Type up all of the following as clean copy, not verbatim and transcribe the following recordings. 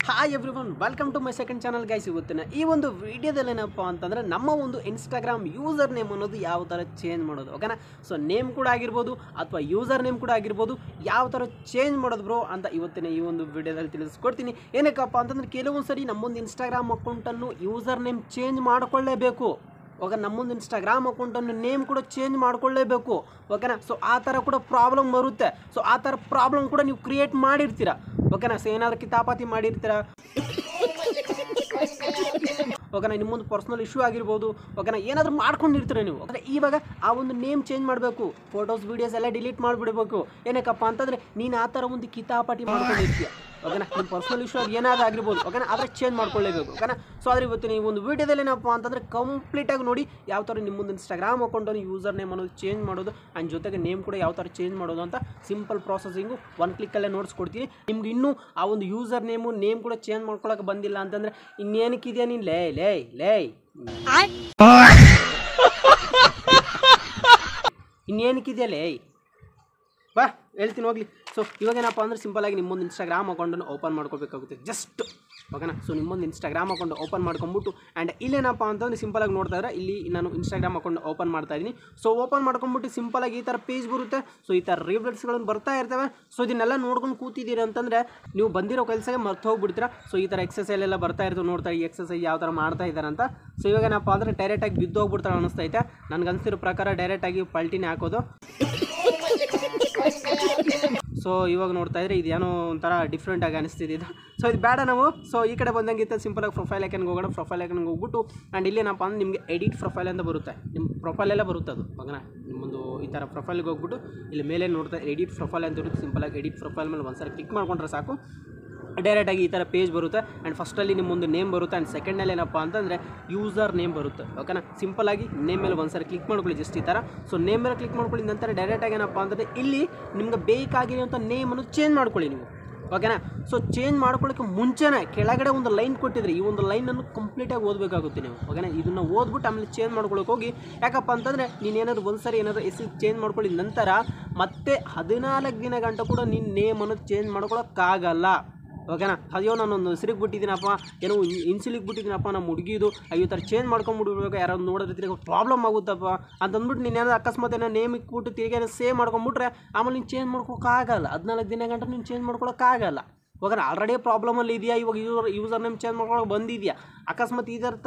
Hi everyone, welcome to my second channel guys. ಇವತ್ತಿನ ಈ ಒಂದು ವಿಡಿಯೋದಲ್ಲಿ ಏನಪ್ಪ ಅಂತಂದರೆ ನಮ್ಮ ಒಂದು ಇನ್ಸ್ಟಾಗ್ರಾಮ್ ಯೂಸರ್ ನೇಮ್ ಅನ್ನೋದು ಯಾವ ಥರ ಚೇಂಜ್ ಮಾಡೋದು, ಓಕೆನಾ. ಸೊ ನೇಮ್ ಕೂಡ ಆಗಿರ್ಬೋದು ಅಥವಾ ಯೂಸರ್ ನೇಮ್ ಕೂಡ ಆಗಿರ್ಬೋದು, ಯಾವ ಥರ ಚೇಂಜ್ ಮಾಡೋದು ಬ್ರೋ ಅಂತ ಇವತ್ತಿನ ಈ ಒಂದು ವಿಡಿಯೋದಲ್ಲಿ ತಿಳಿಸ್ಕೊಡ್ತೀನಿ. ಏನಕ್ಕಪ್ಪ ಅಂತಂದರೆ ಕೆಲವೊಂದು ಸರಿ ನಮ್ಮೊಂದು ಇನ್ಸ್ಟಾಗ್ರಾಮ್ ಅಕೌಂಟನ್ನು ಯೂಸರ್ ನೇಮ್ ಚೇಂಜ್ ಮಾಡಿಕೊಳ್ಳೇಬೇಕು. ಓಕೆ, ನಮ್ಮೊಂದು ಇನ್ಸ್ಟಾಗ್ರಾಮ್ ಅಕೌಂಟನ್ನು ನೇಮ್ ಕೂಡ ಚೇಂಜ್ ಮಾಡ್ಕೊಳ್ಳೇಬೇಕು, ಓಕೆನಾ. ಸೊ ಆ ಥರ ಕೂಡ ಪ್ರಾಬ್ಲಮ್ ಬರುತ್ತೆ. ಸೊ ಆ ಥರ ಪ್ರಾಬ್ಲಮ್ ಕೂಡ ನೀವು ಕ್ರಿಯೇಟ್ ಮಾಡಿರ್ತೀರ, ಓಕೆನಾ. ಸೊ ಏನಾದರೂ ಕಿತಾಪಾತಿ ಮಾಡಿರ್ತೀರ, ಓಕೆನಾ. ನಿಮ್ಮೊಂದು ಪರ್ಸನಲ್ ಇಶ್ಯೂ ಆಗಿರ್ಬೋದು, ಓಕೆನಾ. ಏನಾದರೂ ಮಾಡ್ಕೊಂಡಿರ್ತೀರ ನೀವು. ಅಂದರೆ ಇವಾಗ ಆ ಒಂದು ನೇಮ್ ಚೇಂಜ್ ಮಾಡಬೇಕು, ಫೋಟೋಸ್ ವೀಡಿಯೋಸ್ ಎಲ್ಲ ಡಿಲೀಟ್ ಮಾಡಿಬಿಡಬೇಕು. ಏನಕ್ಕಪ್ಪ ಅಂತಂದರೆ ನೀನು ಆ ಥರ ಒಂದು ಕಿತಾಪಾಟಿ ಮಾಡ್ಕೊಂಡಿರ್ತೀಯ, ಓಕೆನಾ. ನಿಮ್ಮ ಪರ್ಸನಲ್ ಇಶ್ಯೂ ಅದು ಏನಾದರೂ ಆಗಿರ್ಬೋದು, ಓಕೆನಾ. ಆದರೆ ಚೇಂಜ್ ಮಾಡ್ಕೊಳ್ಳೇಬೇಕು, ಓಕೆನಾ. ಸೊ ಆದರೆ ಇವತ್ತಿನ ಈ ಒಂದು ವೀಡಿಯೋದಲ್ಲಿ ಏನಪ್ಪ ಅಂತಂದರೆ ಕಂಪ್ಲೀಟಾಗಿ ನೋಡಿ ಯಾವ ಥರ ನಿಮ್ಮೊಂದು ಇನ್ಸ್ಟಾಗ್ರಾಮ್ ಅಕೌಂಟನ್ನು ಯೂಸರ್ ನೇಮ್ ಅನ್ನೋದು ಚೇಂಜ್ ಮಾಡೋದು ಆ್ಯಂಡ್ ಜೊತೆಗೆ ನೇಮ್ ಕೂಡ ಯಾವ ಥರ ಚೇಂಜ್ ಮಾಡೋದು ಅಂತ ಸಿಂಪಲ್ ಪ್ರಾಸೆಸಿಂಗು ಒಂದು ಕ್ಲಿಕ್ಕಲ್ಲೇ ನೋಡಿಸ್ಕೊಡ್ತೀನಿ. ನಿಮ್ಗೆ ಇನ್ನೂ ಆ ಒಂದು ಯೂಸರ್ ನೇಮ್ ಕೂಡ ಚೇಂಜ್ ಮಾಡ್ಕೊಳಕ್ಕೆ ಬಂದಿಲ್ಲ ಅಂತಂದರೆ ಇನ್ನೇನಕ್ಕಿದೆಯಾ ನೀನು ಲೇ ಇನ್ನೇನಕ್ಕಿದೆಯಾ ಲೇ ಬಾ ಹೇಳ್ತೀನಿ ಹೋಗ್ಲಿ. ಸೊ ಇವಾಗೇನಪ್ಪ ಅಂದರೆ ಸಿಂಪಲಾಗಿ ನಿಮ್ಮೊಂದು ಇನ್ಸ್ಟಾಗ್ರಾಮ್ ಅಕೌಂಟನ್ನು ಓಪನ್ ಮಾಡ್ಕೋಬೇಕಾಗುತ್ತೆ ಜಸ್ಟ್, ಓಕೆನಾ. ಸೊ ನಿಮ್ಮೊಂದು ಇನ್ಸ್ಟಾಗ್ರಾಮ್ ಅಕೌಂಟ್ ಓಪನ್ ಮಾಡ್ಕೊಂಬಿಟ್ಟು ಆ್ಯಂಡ್ ಇಲ್ಲೇನಪ್ಪ ಅಂತಂದರೆ ಸಿಂಪಲಾಗಿ ನೋಡ್ತಾ ಇದ್ರೆ ಇಲ್ಲಿ ನಾನು ಇನ್ಸ್ಟಾಗ್ರಾಮ್ ಅಕೌಂಟ್ ಓಪನ್ ಮಾಡ್ತಾ ಇದ್ದೀನಿ. ಸೊ ಓಪನ್ ಮಾಡ್ಕೊಂಬಿಟ್ಟು ಸಿಂಪಲಾಗಿ ಈ ಥರ ಪೇಜ್ ಬರುತ್ತೆ. ಸೊ ಈ ಥರ ರಿವರ್ಟ್ಸ್ಗಳನ್ನು ಬರ್ತಾ ಇರ್ತವೆ. ಸೊ ಇದನ್ನೆಲ್ಲ ನೋಡ್ಕೊಂಡು ಕೂತಿದ್ದೀರಿ ಅಂತಂದರೆ ನೀವು ಬಂದಿರೋ ಕೆಲಸಕ್ಕೆ ಮರ್ತು ಹೋಗ್ಬಿಡ್ತೀರಾ. ಸೊ ಈ ಥರ ಎಕ್ಸಸೈಸ್ ಎಲ್ಲ ಬರ್ತಾ ಇರ್ತವೆ, ನೋಡ್ತಾರೆ ಈ ಎಕ್ಸಸೈಸ್ ಯಾವ ಥರ ಮಾಡ್ತಾ ಇದ್ದಾರೆ ಅಂತ. ಸೊ ಇವಾಗೇನಪ್ಪ ಅಂದರೆ ಡೈರೆಕ್ಟಾಗಿ ಬಿದ್ದು ಹೋಗ್ಬಿಡ್ತಾರೆ ಅನ್ನಿಸ್ತೈತೆ. ನನಗೆ ಅನಿಸಿರೋ ಪ್ರಕಾರ ಡೈರೆಕ್ಟಾಗಿ ಪಲ್ಟಿನೇ ಹಾಕೋದು. ಸೊ ಇವಾಗ ನೋಡ್ತಾ ಇದ್ರೆ ಇದೇನೋ ಒಂಥರ ಡಿಫ್ರೆಂಟಾಗಿ ಅನಿಸ್ತಿದೆ ಇದು. ಸೊ ಇದು ಬೇಡ ನಾವು. ಸೊ ಈ ಕಡೆ ಬಂದಂಗೆ ಇತ್ತು ಸಿಂಪಲಾಗಿ ಪ್ರೊಫೈಲ್ ಐಕನ್ಗೆ ಹೋಗೋಣ. ಪ್ರೊಫೈಲ್ ಐಕನ್ಗೆ ಹೋಗ್ಬಿಟ್ಟು ಆ್ಯಂಡ್ ಇಲ್ಲೇನಪ್ಪ ಅಂದರೆ ನಿಮಗೆ ಎಡಿಟ್ ಪ್ರೊಫೈಲ್ ಅಂತ ಬರುತ್ತೆ. ನಿಮ್ಮ ಪ್ರೊಫೈಲೆಲ್ಲ ಬರುತ್ತೆ ಅದು, ಓಕೆನಾ. ನಿಮ್ಮೊಂದು ಈ ಥರ ಪ್ರೊಫೈಲ್ಗೆ ಹೋಗ್ಬಿಟ್ಟು ಇಲ್ಲಿ ಮೇಲೆ ನೋಡ್ತಾ ಎಡಿಟ್ ಪ್ರೊಫೈಲ್ ಅಂತ ಇರುತ್ತೆ. ಸಿಂಪಲಾಗಿ ಎಡಿಟ್ ಪ್ರೊಫೈಲ್ ಮೇಲೆ ಒಂದ್ಸರಿ ಕ್ಲಿಕ್ ಮಾಡ್ಕೊಂಡ್ರೆ ಸಾಕು, ಡೈರೆಕ್ಟಾಗಿ ಈ ಥರ ಪೇಜ್ ಬರುತ್ತೆ. ಆ್ಯಂಡ್ ಫಸ್ಟಲ್ಲಿ ನಿಮ್ಮೊಂದು ನೇಮ್ ಬರುತ್ತೆ ಆ್ಯಂಡ್ ಸೆಕೆಂಡಲ್ಲಿ ಏನಪ್ಪ ಅಂತಂದರೆ ಯೂಸರ್ ನೇಮ್ ಬರುತ್ತೆ, ಓಕೆನಾ. ಸಿಂಪಲಾಗಿ ನೇಮ್ ಮೇಲೆ ಒಂದ್ಸರಿ ಕ್ಲಿಕ್ ಮಾಡ್ಕೊಳ್ಳಿ ಜಸ್ಟ್ ಈ ಥರ. ಸೊ ನೇಮ್ ಮೇಲೆ ಕ್ಲಿಕ್ ಮಾಡ್ಕೊಳ್ಳಿ ನಂತರ ಡೈರೆಕ್ಟಾಗಿ ಏನಪ್ಪ ಅಂತಂದರೆ ಇಲ್ಲಿ ನಿಮ್ಗೆ ಬೇಕಾಗಿರೋಂಥ ನೇಮನ್ನು ಚೇಂಜ್ ಮಾಡ್ಕೊಳ್ಳಿ ನೀವು, ಓಕೆನಾ. ಸೊ ಚೇಂಜ್ ಮಾಡ್ಕೊಳ್ಳೋಕ್ಕೆ ಮುಂಚೆನೇ ಕೆಳಗಡೆ ಒಂದು ಲೈನ್ ಕೊಟ್ಟಿದ್ರೆ ಈ ಒಂದು ಲೈನನ್ನು ಕಂಪ್ಲೀಟಾಗಿ ಓದಬೇಕಾಗುತ್ತೆ ನೀವು, ಓಕೆನಾ. ಇದನ್ನು ಓದ್ಬಿಟ್ಟು ಆಮೇಲೆ ಚೇಂಜ್ ಮಾಡ್ಕೊಳ್ಳೋಕೆ ಹೋಗಿ. ಯಾಕಪ್ಪ ಅಂತಂದರೆ ನೀನೇನಾದ್ರು ಒಂದು ಸರಿ ಏನಾದರೂ ಹೆಸರು ಚೇಂಜ್ ಮಾಡ್ಕೊಳ್ಳಿ ನಂತರ ಮತ್ತೆ 14 ದಿನ ಗಂಟೆ ಕೂಡ ನೀನು ನೇಮನ್ನು ಚೇಂಜ್ ಮಾಡ್ಕೊಳ್ಳೋಕ್ಕಾಗಲ್ಲ, ಓಕೆನಾ. ಅಯ್ಯೋ ನಾನೊಂದು ಹೆಸರಿಗೆ ಬಿಟ್ಟಿದ್ದೀನಪ್ಪ, ಏನೋ ಇನ್ಸಿಲಿಗೆ ಬಿಟ್ಟಿದ್ದೀನಪ್ಪ, ನಮ್ಮ ಹುಡುಗಿದು ಈ ಥರ ಚೇಂಜ್ ಮಾಡ್ಕೊಂಬಿಡ್ಬೇಕು, ಯಾರೋ ನೋಡಿದ್ರೆ ತಿರ್ಗಿ ಪ್ರಾಬ್ಲಮ್ ಆಗುತ್ತಪ್ಪ ಅಂತಂದ್ಬಿಟ್ಟು ನೀನು ಏನಾದ್ರು ಅಕಸ್ಮಾತ್ ಏನೋ ನೇಮ್ ಇಕ್ಬಿಟ್ಟು ತಿರ್ಗಿ ಏನೋ ಸೇವ್ ಮಾಡ್ಕೊಂಬಿಟ್ರೆ ಆಮೇಲೆ ನೀನು ಚೇಂಜ್ ಮಾಡ್ಕೊಳಕ್ಕಾಗಲ್ಲ. 14 ದಿನ ಗಂಟೆ ನೀನು ಚೇಂಜ್ ಮಾಡ್ಕೊಳಕ್ಕಾಗಲ್ಲ, ಓಕೆನಾ. ಆಲ್ರೆಡಿ ಪ್ರಾಬ್ಲಮಲ್ಲಿ ಇದೆಯಾ, ಇವಾಗ ಯೂಸರ್ ನೇಮ್ ಚೇಂಜ್ ಮಾಡ್ಕೊಳಕ್ಕೆ ಬಂದಿದೆಯಾ. ಅಕಸ್ಮಾತ್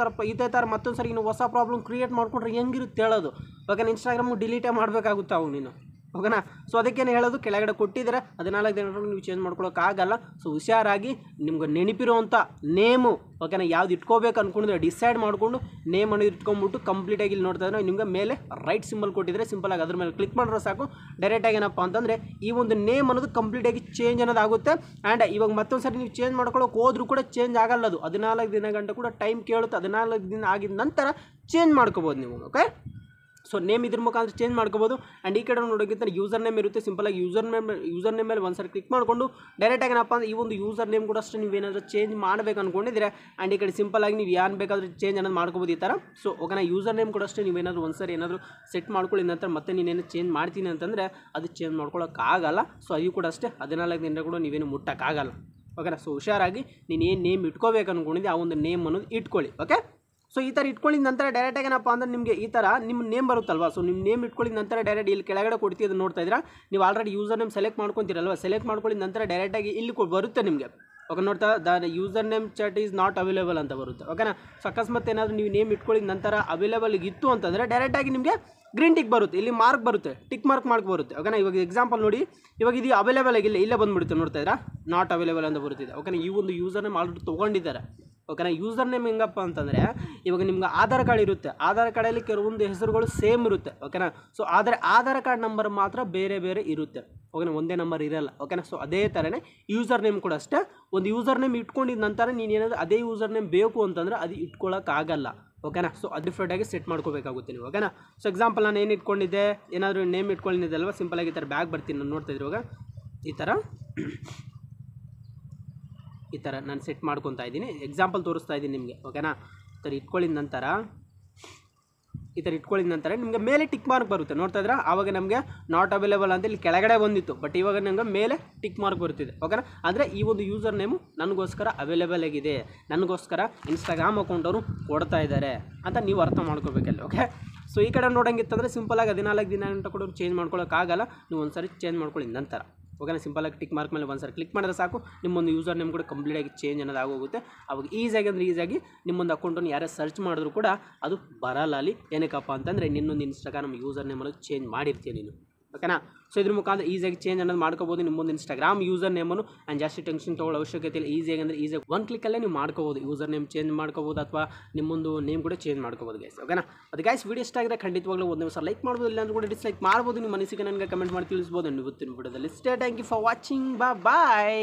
ಇದೇ ಥರ ಮತ್ತೊಂದು ಸರಿ ಇನ್ನು ಹೊಸ ಪ್ರಾಬ್ಲಮ್ ಕ್ರಿಯೇಟ್ ಮಾಡ್ಕೊಂಡ್ರೆ ಹೆಂಗಿರುತ್ತೆ ಹೇಳೋದು, ಓಕೆನಾ. ಇನ್ಸ್ಟಾಗ್ರಾಮು ಡಿಲೀಟೇ ಮಾಡಬೇಕಾಗುತ್ತೆ ಅವು ನೀನು, ಓಕೆನಾ. ಸೊ ಅದಕ್ಕೇನು ಹೇಳೋದು, ಕೆಳಗಡೆ ಕೊಟ್ಟಿದ್ರೆ 14 ದಿನ ನೀವು ಚೇಂಜ್ ಮಾಡ್ಕೊಳಕ್ಕಾಗಲ್ಲ. ಸೊ ಹುಷಾರಾಗಿ ನಿಮ್ಗೆ ನೆನಪಿರುವಂಥ ನೇಮು, ಓಕೆನಾ, ಯಾವ್ದು ಇಟ್ಕೋಬೇಕು ಅಂದ್ಕೊಂಡಿದ್ರೆ ಡಿಸೈಡ್ ಮಾಡಿಕೊಂಡು ನೇಮ್ ಅನ್ನೋದು ಇಟ್ಕೊಂಡ್ಬಿಟ್ಟು ಕಂಪ್ಲೀಟಾಗಿ ಇಲ್ಲಿ ನೋಡ್ತಾ ಇದ್ರೆ ನಿಮ್ಗೆ ಮೇಲೆ ರೈಟ್ ಸಿಂಬಲ್ ಕೊಟ್ಟಿದ್ರೆ ಸಿಂಪಲಾಗಿ ಅದ್ರ ಮೇಲೆ ಕ್ಲಿಕ್ ಮಾಡಿದ್ರೆ ಸಾಕು. ಡೈರೆಕ್ಟಾಗಿ ಏನಪ್ಪ ಅಂತಂದರೆ ಈ ಒಂದು ನೇಮ್ ಅನ್ನೋದು ಕಂಪ್ಲೀಟಾಗಿ ಚೇಂಜ್ ಅನ್ನೋದಾಗುತ್ತೆ. ಆ್ಯಂಡ್ ಇವಾಗ ಮತ್ತೊಂದು ಸರಿ ನೀವು ಚೇಂಜ್ ಮಾಡ್ಕೊಳ್ಳೋಕೆ ಹೋದ್ರೂ ಕೂಡ ಚೇಂಜ್ ಆಗಲ್ಲ ಅದು. 14 ದಿನ ಗಂಟೆ ಕೂಡ ಟೈಮ್ ಕೇಳುತ್ತೆ. 14 ದಿನ ಆಗಿದ ನಂತರ ಚೇಂಜ್ ಮಾಡ್ಕೋಬೋದು ನೀವು, ಓಕೆ. ಸೊ ನೇಮ್ ಇದ್ರ ಮುಖಾಂತರ ಚೇಂಜ್ ಮಾಡ್ಕೋಬೋದು. ಆ್ಯಂಡ್ ಈ ಕಡೆ ನೋಡೋಕ್ಕಿಂತ ಯೂಸರ್ ನೇಮ್ ಇರುತ್ತೆ. ಸಿಂಪಲಾಗಿ ಯೂಸರ್ ನೇಮ್ ಮೇಲೆ ಒಂದ್ಸರಿ ಕ್ಲಿಕ್ ಮಾಡಿಕೊಂಡು ಡೈರೆಕ್ಟಾಗಿ ಏನಪ್ಪ ಅಂದರೆ ಈ ಒಂದು ಯೂಸರ್ ನೇಮ್ ಕೂಡ ಅಷ್ಟೇ ನೀವೇನಾದರೂ ಚೇಂಜ್ ಮಾಡಬೇಕು ಅಂದ್ಕೊಂಡಿದ್ರೆ ಆ್ಯಂಡ್ ಈ ಕಡೆ ಸಿಂಪಲಾಗಿ ನೀವು ಏನು ಬೇಕಾದರೂ ಚೇಂಜ್ ಅನ್ನೋದು ಮಾಡ್ಕೋಬೋದು ಈ ಥರ. ಸೊ ಓಕೆನಾ. ಯೂಸರ್ ನೇಮ್ ಕೂಡ ಅಷ್ಟೇ ನೀವೇನಾದರೂ ಒಂದ್ಸರಿ ಏನಾದರೂ ಸೆಟ್ ಮಾಡ್ಕೊಳ್ಳಿ ನಂತರ ಮತ್ತೆ ನೀನೇನು ಚೇಂಜ್ ಮಾಡ್ತೀನಿ ಅಂತಂದರೆ ಅದು ಚೇಂಜ್ ಮಾಡ್ಕೊಳ್ಳೋಕ್ಕಾಗಲ್ಲ. ಸೊ ಅದು ಕೂಡ ಅಷ್ಟೇ 14 ದಿನ ಕೂಡ ನೀವೇನು ಮುಟ್ಟೋಕ್ಕಾಗಲ್ಲ, ಓಕೆನಾ. ಸೊ ಹುಷಾರಾಗಿ ನೀನು ಏನು ನೇಮ್ ಇಟ್ಕೋಬೇಕು ಅಂದ್ಕೊಂಡಿದ್ದೆ ಆ ಒಂದು ನೇಮ್ ಅನ್ನೋದು ಇಟ್ಕೊಳ್ಳಿ, ಓಕೆ. ಸೊ ಈ ಥರ ಇಟ್ಕೊಳ್ಳಿದ ನಂತರ ಡೈರೆಕ್ಟಾಗಿ ಏನಪ್ಪ ಅಂದರೆ ನಿಮಗೆ ಈ ಥರ ನಿಮ್ಮ ನೇಮ್ ಬರುತ್ತಲ್ವ. ಸೊ ನಿಮ್ಮ ನೇಮ್ ಇಟ್ಕೊಳ್ಳಿದ ನಂತರ ಡೈರೆಕ್ಟ್ ಇಲ್ಲಿ ಕೆಳಗಡೆ ಕೊಡ್ತೀವಿ ಅದನ್ನು ನೋಡ್ತಾ ಇದ್ದೀರಾ ನೀವು. ಆಲ್ರೆಡಿ ಯೂಸರ್ ನೇಮ್ ಸೆಲೆಕ್ಟ್ ಮಾಡ್ಕೊತೀರಲ್ವ, ಸೆಲೆಕ್ಟ್ ಮಾಡ್ಕೊಳ್ಳಿದ ನಂತರ ಡೈರೆಕ್ಟಾಗಿ ಇಲ್ಲಿ ಬರುತ್ತೆ ನಿಮಗೆ, ಓಕೆ. ನೋಡ್ತಾ the user name that is not available ಅಂತ ಬರುತ್ತೆ, ಓಕೆನಾ. ಸೊ ಅಕಸ್ಮಾತ್ ಏನಾದರೂ ನೀವು ನೇಮ್ ಇಟ್ಕೊಳ್ಳಿದ ನಂತರ ಅವೈಲೇಬಲ್ ಇತ್ತು ಅಂತಂದರೆ ಡೈರೆಕ್ಟಾಗಿ ನಿಮಗೆ ಗ್ರೀನ್ ಟಿಕ್ ಬರುತ್ತೆ, ಇಲ್ಲಿ ಮಾರ್ಕ್ ಬರುತ್ತೆ, ಟಿಕ್ ಮಾರ್ಕ್ ಬರುತ್ತೆ, ಓಕೆನಾ. ಇವಾಗ ಎಕ್ಸಾಂಪಲ್ ನೋಡಿ, ಇವಾಗ ಇದು ಅವೈಲೇಬಲ್ ಆಗಿಲ್ಲ, ಇಲ್ಲೇ ಬಂದುಬಿಡುತ್ತೆ ನೋಡ್ತಾ ಇದ್ದೀರಾ, ನಾಟ್ ಅವೈಲೇಬಲ್ ಅಂತ ಬರುತ್ತಿದೆ, ಓಕೆನಾ. ಈ ಒಂದು ಯೂಸರ್ ನೇಮ್ ಆಲ್ರೆಡಿ ತೊಗೊಂಡಿದ್ದಾರೆ, ಓಕೆನಾ. ಯೂಸರ್ ನೇಮ್ ಹೆಂಗಪ್ಪ ಅಂತಂದರೆ ಇವಾಗ ನಿಮ್ಗೆ ಆಧಾರ್ ಕಾರ್ಡ್ ಇರುತ್ತೆ, ಆಧಾರ್ ಕಾರ್ಡಲ್ಲಿ ಕೆಲವೊಂದು ಹೆಸರುಗಳು ಸೇಮ್ ಇರುತ್ತೆ, ಓಕೆನಾ. ಸೊ ಆದರೆ ಆಧಾರ್ ಕಾರ್ಡ್ ನಂಬರ್ ಮಾತ್ರ ಬೇರೆ ಬೇರೆ ಇರುತ್ತೆ, ಓಕೆನಾ. ಒಂದೇ ನಂಬರ್ ಇರಲ್ಲ, ಓಕೆನಾ. ಸೊ ಅದೇ ಥರನೇ ಯೂಸರ್ ನೇಮ್ ಕೂಡ ಅಷ್ಟೇ. ಒಂದು ಯೂಸರ್ ನೇಮ್ ಇಟ್ಕೊಂಡಿದ್ದ ನಂತರ ನೀನು ಏನಾದರೂ ಅದೇ ಯೂಸರ್ ನೇಮ್ ಬೇಕು ಅಂತಂದರೆ ಅದು ಇಟ್ಕೊಳ್ಳೋಕ್ಕಾಗಲ್ಲ, ಓಕೆನಾ. ಸೊ ಅದು ಡಿಫ್ರೆಂಟಾಗಿ ಸೆಟ್ ಮಾಡ್ಕೋಬೇಕಾಗುತ್ತೆ ನೀವು, ಓಕೆನಾ. ಸೊ ಎಕ್ಸಾಂಪಲ್ ನಾನು ಏನು ಇಟ್ಕೊಂಡಿದ್ದೆ, ಏನಾದರೂ ನೇಮ್ ಇಟ್ಕೊಂಡಿದ್ದೆ ಅಲ್ವಾ, ಸಿಂಪಲಾಗಿ ಈ ಥರ ಬ್ಯಾಗ್ ಬರ್ತೀನಿ ನಾನು ನೋಡ್ತಾ ಇದ್ರುವಾಗ ಈ ಥರ ನಾನು ಸೆಟ್ ಮಾಡ್ಕೊತಾ ಇದ್ದೀನಿ. ಎಕ್ಸಾಂಪಲ್ ತೋರಿಸ್ತಾ ಇದ್ದೀನಿ ನಿಮಗೆ, ಓಕೆನಾ. ಈ ಥರ ಇಟ್ಕೊಳ್ಳಿದ ನಂತರ ಈ ಥರ ಇಟ್ಕೊಳ್ಳಿದ ನಂತರ ನಿಮಗೆ ಮೇಲೆ ಟಿಕ್ ಮಾರ್ಕ್ ಬರುತ್ತೆ, ನೋಡ್ತಾ ಇದ್ರೆ ಆವಾಗ ನಮಗೆ ನಾಟ್ ಅವೈಲೇಬಲ್ ಅಂತ ಇಲ್ಲಿ ಕೆಳಗಡೆ ಬಂದಿತ್ತು, ಬಟ್ ಇವಾಗ ನಮಗೆ ಮೇಲೆ ಟಿಕ್ ಮಾರ್ಕ್ ಬರ್ತಿದೆ. ಓಕೆನಾ, ಅಂದರೆ ಈ ಒಂದು ಯೂಸರ್ ನೇಮು ನನಗೋಸ್ಕರ ಅವೈಲೇಬಲ್ ಆಗಿದೆ, ನನಗೋಸ್ಕರ ಇನ್ಸ್ಟಾಗ್ರಾಮ್ ಅಕೌಂಟ್ ಅವರು ಕೊಡ್ತಾ ಇದ್ದಾರೆ ಅಂತ ನೀವು ಅರ್ಥ ಮಾಡ್ಕೋಬೇಕಲ್ಲ. ಓಕೆ, ಸೊ ಈ ಕಡೆ ನೋಡೋಂಗಿತ್ತಂದರೆ ಸಿಂಪಲಾಗಿ 14 ದಿನ ಅಂತ ಕೂಡ ಚೇಂಜ್ ಮಾಡ್ಕೊಳ್ಳೋಕ್ಕಾಗಲ್ಲ, ನೀವು ಒಂದು ಸರಿ ಚೇಂಜ್ ಮಾಡ್ಕೊಳ್ಳಿ ನಂತರ. ಓಕೆನಾ, ಸಿಂಪಲಾಗಿ ಟಿಕ್ ಮಾರ್ಕ್ ಮೇಲೆ ಒಂದು ಸರಿ ಕ್ಲಿಕ್ ಮಾಡಿದ್ರೆ ಸಾಕು, ನಿಮ್ಮೊಂದು ಯೂಸರ್ ನೇಮ್ ಕೂಡ ಕಂಪ್ಲೀಟಾಗಿ ಚೇಂಜ್ ಅನ್ನೋದು ಆಗೋಗುತ್ತೆ. ಅವಾಗ ಈಸಿಯಾಗಿ ನಿಮ್ಮೊಂದು ಅಕೌಂಟನ್ನು ಯಾರೇ ಸರ್ಚ್ ಮಾಡಿದ್ರು ಕೂಡ ಅದು ಬರಲ್ಲ ಅಲ್ಲಿ. ಏನಕ್ಕಪ್ಪ ಅಂತಂದರೆ ನಿನ್ನೊಂದು ಇನ್ಸ್ಟಾಗ್ರಾಮ್ ಯೂಸರ್ ನೇಮನ್ನು ಚೇಂಜ್ ಮಾಡಿರ್ತೀಯ ನೀನು. ಓಕೆನಾ, ಸೊ ಇದ್ರ ಮುಖಾಂತರ ಈಸಿಯಾಗಿ ಚೇಂಜ್ ಅನ್ನೋದು ಮಾಡ್ಕೋಬೋದು ನಿಮ್ಮೊಂದು ಇನ್ಸ್ಟಾಗ್ರಾಮ್ ಯೂಸರ್ ನೇಮನ್ನು. ಆ್ಯಂಡ್ ಜಾಸ್ತಿ ಟೆನ್ಷನ್ ತೊಗೊಳ್ಳೋ ಅವಶ್ಯಕತೆ ಇಲ್ಲ, ಈಸಿಯಾಗಿ ಒಂದು ಕ್ಲಿಕ್ಕಲ್ಲೇ ನೀವು ಮಾಡ್ಕೋಬೋದು, ಯೂಸರ್ ನೇಮ್ ಚೇಂಜ್ ಮಾಡ್ಕೋಬೋದು ಅಥವಾ ನಿಮ್ಮೊಂದು ನೇಮ್ ಕೂಡ ಚೇಂಜ್ ಮಾಡ್ಕೋಬೋದು ಗೈಸ್. ಓಕೆನಾ, ಅದು ಗೈಸ್ ವಿಡಿಯೋ ಇಷ್ಟ ಆಗಿದ್ರೆ ಖಂಡಿತವಾಗ್ಲೂ ಒಂದು ದಿವಸ ಲೈಕ್ ಮಾಡ್ಬೋದು, ಇಲ್ಲ ಅಂದ್ರೆ ಕೂಡ ಡಿಸ್ಲೈಕ್ ಮಾಡ್ಬೋದು. ನಿಮ್ಮ ಮನಸ್ಸಿಗೆ ನನಗೆ ಕಮೆಂಟ್ ಮಾಡಿ ತಿಳಿಸ್ಬೋದು. ಇವತ್ತಿನ ವಿಡಿಯೋದಲ್ಲಿ thank you for watching, bye.